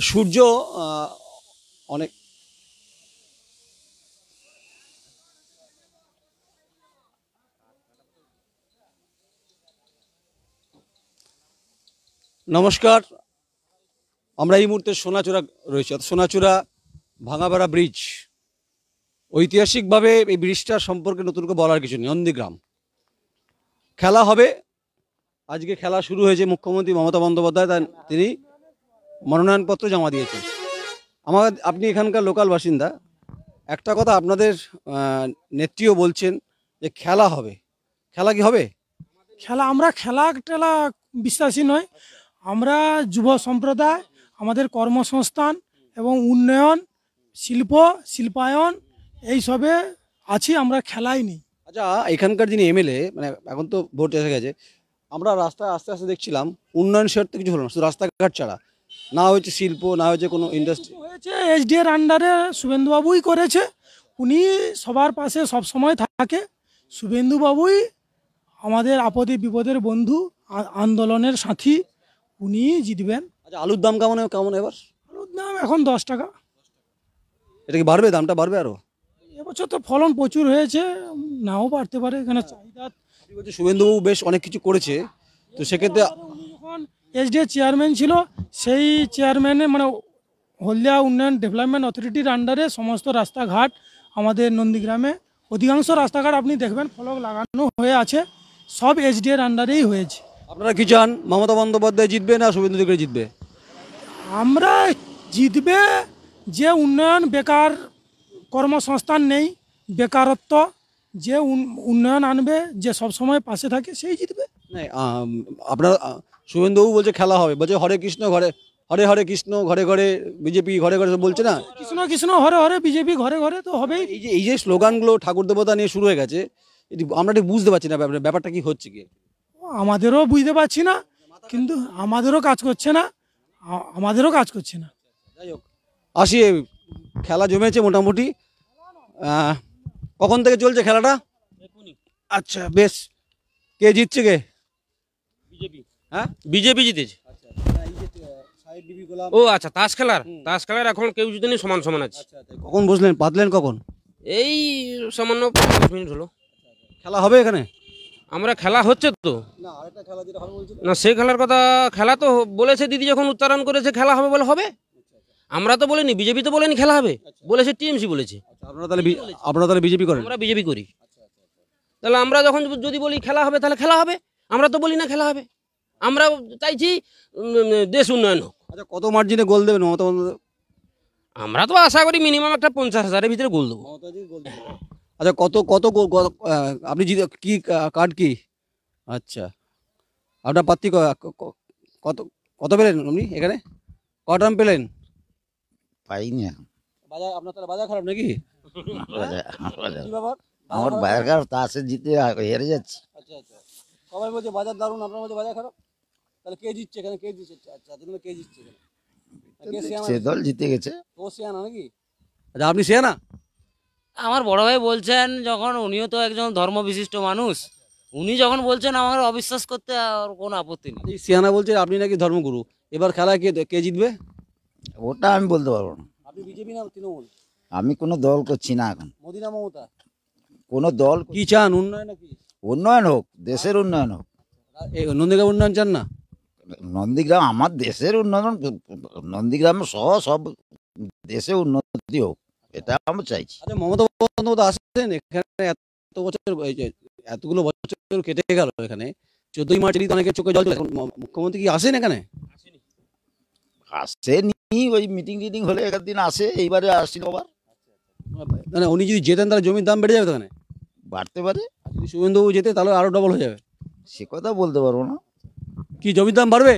সূর্য অনেক নমস্কার। আমরা এই মুহূর্তে সোনাচূড়া রয়েছে, সোনাচূড়া ভাঙাপাড়া ব্রিজ। ঐতিহাসিকভাবে এই ব্রিজটা সম্পর্কে নতুন করে বলার কিছু নেই। নন্দীগ্রাম খেলা হবে, আজকে খেলা শুরু হয়েছে। মুখ্যমন্ত্রী মমতা বন্দ্যোপাধ্যায় তিনি মনোনয়নপত্র জমা দিয়েছেন। আপনি এখানকার লোকাল বাসিন্দা, একটা কথা আপনাদের নেত্রীও বলছেন যে খেলা হবে, খেলা কি হবে? আমরা খেলা টেলা বিশ্বাসী নয়। আমরা যুব সম্প্রদায়, আমাদের কর্মসংস্থান এবং উন্নয়ন, শিল্পায়ন এইসবে আছি, আমরা খেলাই নেই। আচ্ছা, এখানকার যিনি এমএলএ, মানে এখন তো ভোট এসে গেছে, আমরা রাস্তায় আস্তে আস্তে দেখছিলাম উন্নয়ন সেরতে কিছু হলো না, শুধু রাস্তাঘাট ছাড়া। না হয়েছে শিল্প, না হয়েছে কোনো ইন্ডাস্ট্রি। হয়েছে এসডিএর আন্ডারে শুভেন্দুবাবুই করেছে, উনি সবার পাশে সব সময় থাকে। শুভেন্দুবাবুই আমাদের আপদে বিপদের বন্ধু, আন্দোলনের সাথী, উনি জিতবেন। আচ্ছা, আলুর দাম কেমন কেমন এবার? আলুর দাম এখন 10 টাকা। এটা কি বাড়বে, দামটা বাড়বে আরো? এবছর তো ফলন প্রচুর হয়েছে, নাও বাড়তে পারে, এখানে চাহিদা। শুভেন্দুবাবু বেশ অনেক কিছু করেছে, তো সেক্ষেত্রে উনি যখন এসডিএ চেয়ারম্যান ছিল, সেই চেয়ারম্যানে মানে হলদিয়া উন্নয়ন ডেভেলপমেন্ট অথরিটির আন্ডারে সমস্ত রাস্তাঘাট আমাদের নন্দীগ্রামে, অধিকাংশ রাস্তাঘাট আপনি দেখবেন ফলক লাগানো হয়ে আছে, সব এসডিএর আন্ডারেই হয়েছে। আপনারা কি চান, মমতা বন্দ্যোপাধ্যায় জিতবে না শুভেন্দু অধিকারী জিতবে? আমরা জিতবে যে উন্নয়ন, বেকার কর্মসংস্থান নেই, বেকারত্ব, যে উন্নয়ন আনবে, যে সবসময় পাশে থাকে, সেই জিতবে। না, আপনার শুভেন্দুবাবু বলছে খেলা হবে, বলছে হরে কৃষ্ণ ঘরে, হরে হরে কৃষ্ণ ঘরে ঘরে বিজেপি, ঘরে ঘরে সব বলছে না, কৃষ্ণ কৃষ্ণ হরে হরে বিজেপি, ঘরে ঘরে তো হবেই। এই যে স্লোগানগুলো ঠাকুর দেবতা নিয়ে শুরু হয়ে গেছে, আমরা ঠিক বুঝতে পারছি না ব্যাপারটা কি হচ্ছে কি। আমাদেরও বুঝতে পারছি না, কিন্তু আমাদেরও কাজ করছে না, যাই হোক, আসি, খেলা জমেছে মোটামুটি। কখন থেকে চলছে খেলাটা? আচ্ছা, বেশ। কে জিতছে কে? বিজেপি। হ্যাঁ, বিজেপি জিতেছে। ও আচ্ছা, তাস খেলার এখন কেউ জিতেনি, সমান সমান আছে। কখন বসলেন, পাতলেন কখন? এই সামান্য 5 মিনিট হলো। খেলা হবে এখানে? আমরা খেলা হচ্ছে তো না, সে খেলার কথা, খেলা তো বলেছে দিদি যখন উচ্চারণ করেছে খেলা হবে বলে হবে। আমরা তো বলিনি, বিজেপি তো বলেনি খেলা হবে, বলেছে টিএমসি বলেছে। আপনারা তাহলে বিজেপি করেন? আমরা বিজেপি করি। তাহলে আমরা যখন যদি বলি খেলা হবে, তাহলে খেলা হবে। আমরা তো বলি না খেলা হবে, আমরা চাইছি দেশ উন্নয়ন হোক। আচ্ছা, কত মার্জিনে গোল দেবেন মমতা বন্দ্যোপাধ্যায়? আমরা তো আশা করি মিনিমাম একটা 50,000-এর ভিতরে গোল দেবো। আচ্ছা, কত কত আপনি কি কার্ড কি? আচ্ছা, আপনার প্রার্থী কত কত পেলেন আপনি এখানে? ক টার্ম পেলেন? পাইনি এখন। বাজার আপনার তাহলে বাজার খারাপ নাকি? কি ব্যাপার? আমার বাজার খারাপ, তাসে জিতে হেরে যাচ্ছি। আচ্ছা আচ্ছা, সবাই বলছে বাজার দারুণ, আপনার বলছে বাজার খারাপ। তাহলে কে জিতছে এখানে, কে জিতছে? আচ্ছা, কে জিতছে এখানে? কে সিয়ানা? সে দল জিতে গেছে। ও সিয়ানা নাকি? আচ্ছা, আপনি সিয়ানা? আমার বড় ভাই বলছেন, যখন উনিও তো একজন ধর্মবিশিষ্ট মানুষ, উনি যখন বলছেন আমার অবিশ্বাস করতে আর কোনো আপত্তি নেই। এই সিয়ানা বলছে আপনি নাকি ধর্মগুরু, এবার খেলায় কে কে জিতবে? ওটা আমি বলতে পারবো না। আপনি বিজেপি না তৃণমূল? আমি কোনো দল করছি না এখন, মোদি না মমতা? কোনো দল। কি চান, উন্নয়ন নাকি? উন্নয়ন হোক, দেশের উন্নয়ন হোক। নন্দীগ্রাম উন্নয়ন চান না? নন্দীগ্রাম আমার দেশের উন্নয়ন, নন্দীগ্রাম সহ সব দেশে উন্নতি হোক, এটা আমরা চাইছি। আচ্ছা, মমতা বন্দ্যোপাধ্যায় আসছেন এখানে এত বছর, এই যে এতগুলো বছর কেটে গেল, এখানে 14ই মার্চ অনেকের চোখে জল চলে, এখন মুখ্যমন্ত্রী কি আসেন এখানে? আসেনি, ওই মিটিং টিটিং হলে একদিন আসে, এইবারে আসছিল আবার। মানে উনি যদি যেতেন তাহলে জমির দাম বেড়ে যাবে তো এখানে? বাড়তে পারে। আর যদি শুভেন্দুবাবু যেতে তাহলে আরো ডবল হয়ে যাবে। সে কথা বলতে পারবো না। কি জমির দাম বাড়বে?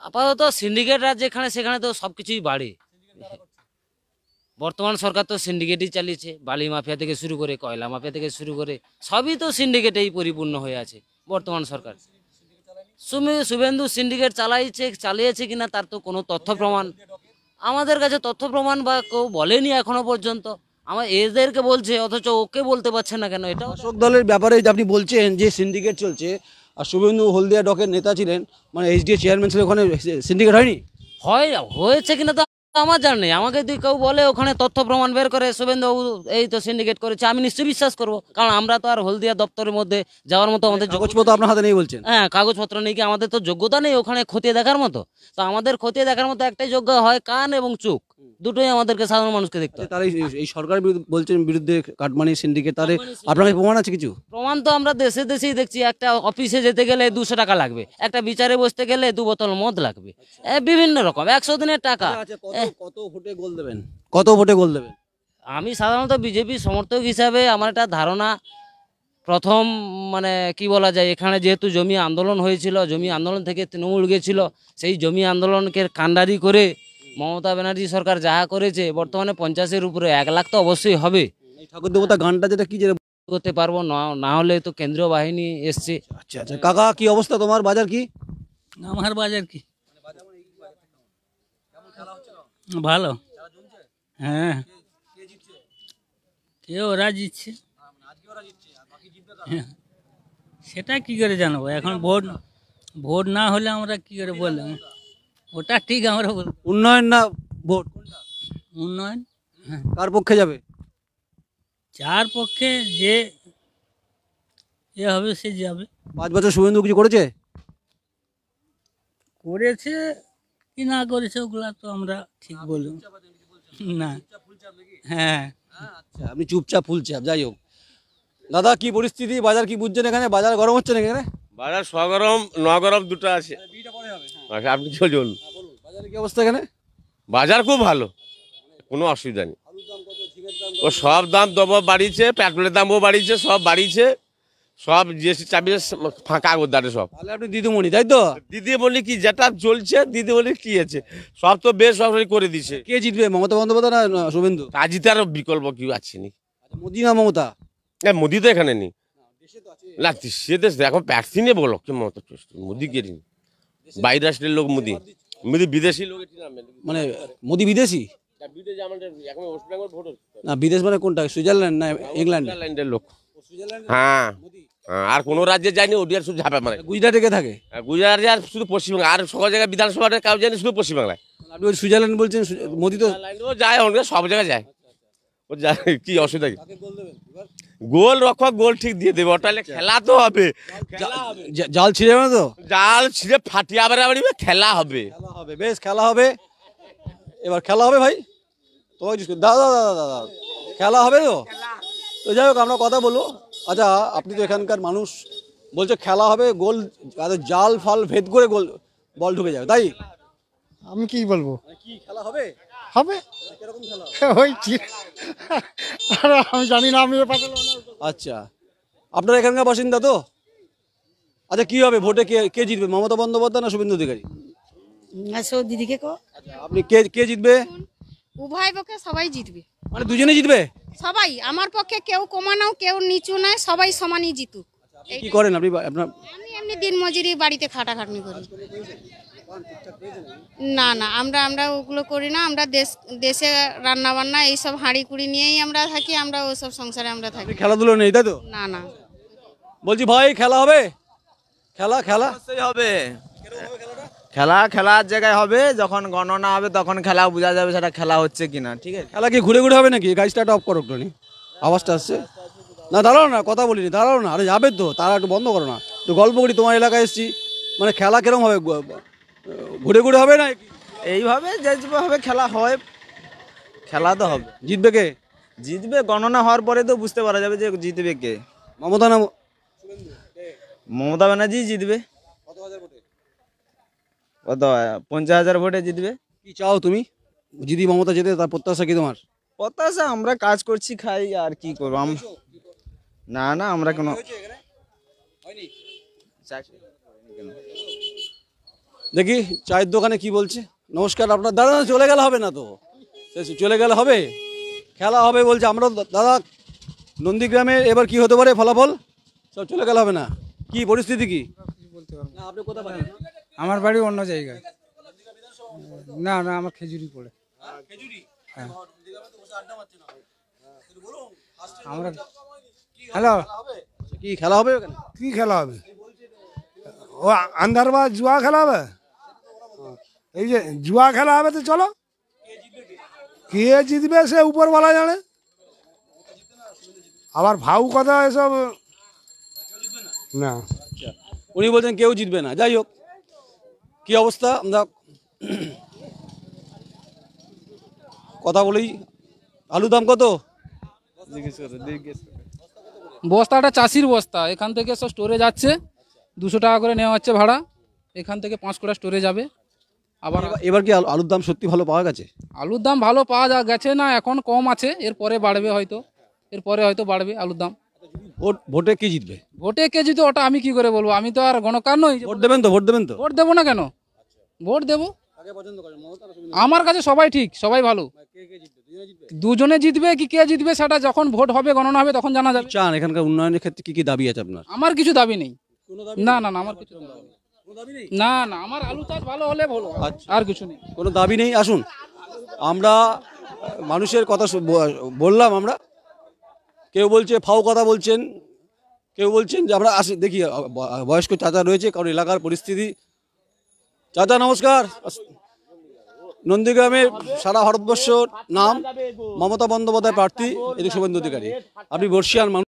আপাতত সিন্ডিকেট রাজ যেখানে, সেখানে তো সব কিছুই বাড়ে। বর্তমান সরকার তো সিন্ডিকেটই চালিয়েছে, বালি মাফিয়া থেকে শুরু করে, কয়লা মাফিয়া থেকে শুরু করে, সবই তো সিন্ডিকেটেই পরিপূর্ণ হয়ে আছে বর্তমান সরকার। শুভেন্দু সিন্ডিকেট চালিয়েছে কিনা তার তো কোনো তথ্য প্রমাণ আমাদের কাছে, তথ্য প্রমাণ বা কেউ বলেনি এখনো পর্যন্ত। আমার এদেরকে বলছে, অথচ ওকে বলতে পারছে না কেন? এটা শাসক দলের ব্যাপারে আপনি বলছেন যে সিন্ডিকেট চলছে, আর শুভেন্দু হলদিয়া ডকের নেতা ছিলেন, মানে এসডিএ চেয়ারম্যান ছিল, ওখানে সিন্ডিকেট হয়নি? হয় হয়েছে কিনা তো আমার জানা নেই। আমাকে যদি কেউ বলে ওখানে তথ্য প্রমাণ বের করে শুভেন্দুবাবু এই তো সিন্ডিকেট করেছে, আমি নিশ্চয়ই বিশ্বাস করবো, কারণ আমরা তো আর হলদিয়া দপ্তরের মধ্যে যাওয়ার মতো আমাদের কাগজপত্র আপনার হাতে নেই বলছেন? হ্যাঁ কাগজপত্র নেই কি আমাদের তো যোগ্যতা নেই ওখানে খতিয়ে দেখার মতো। তো আমাদের খতিয়ে দেখার মতো একটাই যোগ্য হয় কান এবং চোখ, দুটোই আমাদেরকে সাধারণ মানুষকে দেখতে হয়। তারা এই সরকার বলছেন বিরুদ্ধে কাটমানি সিন্ডিকেট, তার আপনার কাছে প্রমাণ আছে কিছু? প্রমাণ তো আমরা দেশে দেশেই দেখছি, একটা অফিসে যেতে গেলে 200 টাকা লাগবে, একটা বিচারে বসতে গেলে 2 বোতল মদ লাগবে, বিভিন্ন রকম 100 দিনের টাকা। কত ভোটে গোল দেবেন? কত ভোটে গোল দেবেন? আমি সাধারণত বিজেপি সমর্থক হিসাবে আমার একটা ধারণা, প্রথম মানে কি বলা যায়, এখানে যেহেতু জমি আন্দোলন হয়েছিল, জমি আন্দোলন থেকে তৃণমূল গিয়েছিল, সেই জমি আন্দোলনকে কান্ডারি করে মমতা ব্যানার্জি সরকার যাহা করেছে, বর্তমানে 50-এর উপরে 1 লাখ তো অবশ্যই হবে। এই ঠাকুর দেবতা গানটা যেটা কি যেটা করতে পারবো না, না হলে তো কেন্দ্রীয় বাহিনী এসছে। আচ্ছা আচ্ছা কাকা, কি অবস্থা তোমার? বাজার কি? আমার বাজার কি ভালো, হ্যাঁ কেউ ওরা জিতছে, হ্যাঁ, সেটা কি করে জানবো এখন? ভোট না হলে আমরা কি করে বললাম? ওটা ঠিক আমরা উন্নয়ন না ভোট, উন্নয়ন, হ্যাঁ, কার পক্ষে যাবে? যার পক্ষে যে এ হবে সে যাবে। 5 বছর শুভেন্দু কিছু করেছে? করেছে কি না করেছে ওগুলা তো আমরা ঠিক বলবো না, হ্যাঁ। আচ্ছা, আপনি চুপচাপ ফুলচাপ, যাই হোক। দাদা কি পরিস্থিতি, বাজার কি বুঝছেন এখানে? বাজার গরম হচ্ছে না এখানে? বাজার সগরম নগরম দুটো আছে। আচ্ছা, আপনি কি বলুন? বাজারে কি অবস্থা এখানে? বাজার খুব ভালো, কোনো অসুবিধা নেই। ও সব দাম দেবো বাড়িয়েছে, পেট্রোলের দামও বাড়িয়েছে, সব বাড়িয়েছে, সব জিএসটি চাপিয়ে ফাঁকা গোদারে সব। তাহলে আপনি দিদিমণি, তাই তো? দিদি বলি কি যেটা চলছে, দিদি বলি কি আছে, সব তো বেসরকারি করে দিছে। কে জিতবে, মমতা বন্দ্যোপাধ্যায় না শুভেন্দু? কাজীতে আরো বিকল্প কেউ আছে নি? মোদি না মমতা? মোদি তো এখানে নেই না, সে দেশ এখন প্যাক্সি নেই বলো কি মতো, মোদি কে নেই, বাইরে রাষ্ট্রের লোক মোদি, মোদি বিদেশি লোক। মানে মোদি বিদেশি না? বিদেশ মানে কোনটা, সুইজারল্যান্ড না ইংল্যান্ড? সুইজারল্যান্ডের লোক, হ্যাঁ। আর কোনো রাজ্যে যায়নি, ওডিয়ার শুধু ঝাঁপে মারে। গুজরাটে কে থাকে? গুজরাটে আর শুধু পশ্চিমবঙ্গ, আর সকল জায়গায় বিধানসভাটা কাউ জানি শুধু পশ্চিমবাংলায়। আপনি ওই সুইজারল্যান্ড বলছেন, মোদি তো ও যায়, অনেক সব জায়গায় যায়, ও যায়, কি অসুবিধা কি? গোল রক্ষক গোল ঠিক দিয়ে দেবে, ওটা খেলা তো হবে, জাল ছিঁড়ে না তো? জাল ছিঁড়ে ফাটিয়ে আবার খেলা হবে। খেলা হবে, বেশ খেলা হবে, এবার খেলা হবে ভাই। তোমাকে দাদা দাদা দাদা খেলা হবে তো? তো যাই হোক, আমরা কথা বলবো। আচ্ছা, আপনি তো এখানকার মানুষ, বলছে খেলা হবে, গোল জাল ফাল ভেদ করে গোল বল ঢুকে যাবে, তাই? আমি কি বলবো, কি খেলা হবে? হবে কিরকম খেলা? ওই আরে আমি জানি না, আমি আচ্ছা, আপনারা এখানকার বাসিন্দা তো? আচ্ছা, কি হবে ভোটে, কে কে জিতবে, মমতা বন্দ্যোপাধ্যায় না শুভেন্দু অধিকারী? দিদিকে কো আপনি কে কে জিতবে? উভয় পক্ষে সবাই জিতবে, মানে দুজনে জিতবে? সবাই। আমার পক্ষে কেউ কমানো কেউ নিচু নয়, সবাই সমানই জিতুক। কি করেন আপনি? আপনার আমি এমনি দিন মজুরি বাড়িতে খাটাখাটনি করি। না না, আমরা ওগুলো করি না। আমরা দেশে রান্না বান্না এইসব হাঁড়ি কুড়ি নিয়েই আমরা থাকি, আমরা ওসব সংসারে আমরা থাকি। খেলাধুলো নেই, তাই তো? না না, বলছি ভাই, খেলা হবে? খেলা খেলা হবে, খেলার জায়গায় হবে, যখন গণনা হবে তখন খেলা বোঝা যাবে সেটা খেলা হচ্ছে কিনা। ঠিক আছে, খেলা কি ঘুরে ঘুরে হবে নাকি? গাড়িটা অফ করো একটু, আওয়াজটা আসছে না। দাঁড়াও না, কথা বলিনি, দাঁড়াও না। আরে যাবে তো, তারা একটু বন্ধ করো না, একটু গল্প করি। তোমার এলাকায় এসছি, মানে খেলা কিরম হবে, ঘুরে ঘুরে হবে না? এইভাবে যেভাবে খেলা হয়, খেলা তো হবে। জিতবে কে? জিতবে গণনা হওয়ার পরে তো বুঝতে পারা যাবে যে জিতবে কে। মমতা না মমতা ব্যানার্জি জিতবে। কত 50,000 ভোটে জিতবে। কি চাও তুমি, যদি মমতা যেতে, তার প্রত্যাশা কি তোমার? প্রত্যাশা আমরা কাজ করছি, খাই, আর কি করবো। না না, আমরা কোনো দেখি চায়ের দোকানে কি বলছে। নমস্কার, আপনার দাদা চলে গেলে হবে না তো, চলে গেলে হবে? খেলা হবে বলছে। আমরা দাদা নন্দীগ্রামে এবার কি হতে পারে ফলাফল, সব চলে গেলে হবে না? কি পরিস্থিতি কি? আপনি কোথায় বাড়ি? আমার বাড়ি অন্য জায়গায়। না না, আমার খেজুরি পড়ে। হ্যাঁ। আমরা হ্যালো, কি খেলা হবে ওখানে? কি খেলা হবে? ও আন্ধারবাজ জুয়া খেলা হবে। এই যে জুয়া খেলা হবে তো চলো, কে জিতবে সে উপরওয়ালা জানে। আবার ভাউ কথা এসব না। উনি বলছেন কেউ জিতবে না। যাই হোক, কি অবস্থা আমরা কথা বলি। আলুর দাম কত? বস্তাটা চাষির বস্তা, এখান থেকে সব স্টোরে যাচ্ছে, 200 টাকা করে নেওয়া হচ্ছে ভাড়া, এখান থেকে 5 কোটা স্টোরে যাবে। আবার এবার কি আলুর দাম সত্যি ভালো পাওয়া গেছে? আলুর দাম ভালো পাওয়া গেছে না, এখন কম আছে, এরপরে বাড়বে হয়তো, এরপরে হয়তো বাড়বে আলুর দাম। ভোটে কি জিতবে? ভোটে কে জিতে ওটা আমি কি করে বলবো, আমি তো আর গণকার নই। ভোট দেবেন তো? ভোট দেবেন তো? ভোট দেবো না কেন, ভোট দেবো। আমার কাছে সবাই ঠিক, সবাই ভালো। দুজনে জিতবে কি কে জিতবে সেটা যখন ভোট হবে, গণনা হবে, তখন জানা যাবে। চান এখানকার উন্নয়নের ক্ষেত্রে কি কি দাবি আছে আপনার? আমার কিছু দাবি নেই। না না না, আমার কিছু না না, আমার আলু চাষ ভালো হলে ভালো, আর কিছু নেই, কোনো দাবি নেই। আসুন, আমরা মানুষের কথা বললাম। আমরা কেউ বলছে ফাও কথা বলছেন, কেউ বলছেন যে আমরা আসি দেখি বয়স্ক চাচা রয়েছে, কারণ এলাকার পরিস্থিতি। চাচা নমস্কার। নন্দীগ্রামে সারা ভারতবর্ষ নাম মমতা বন্দ্যোপাধ্যায় প্রার্থী, এদিকে শুভেন্দু অধিকারী। আপনি বর্ষিয়ান মানুষ।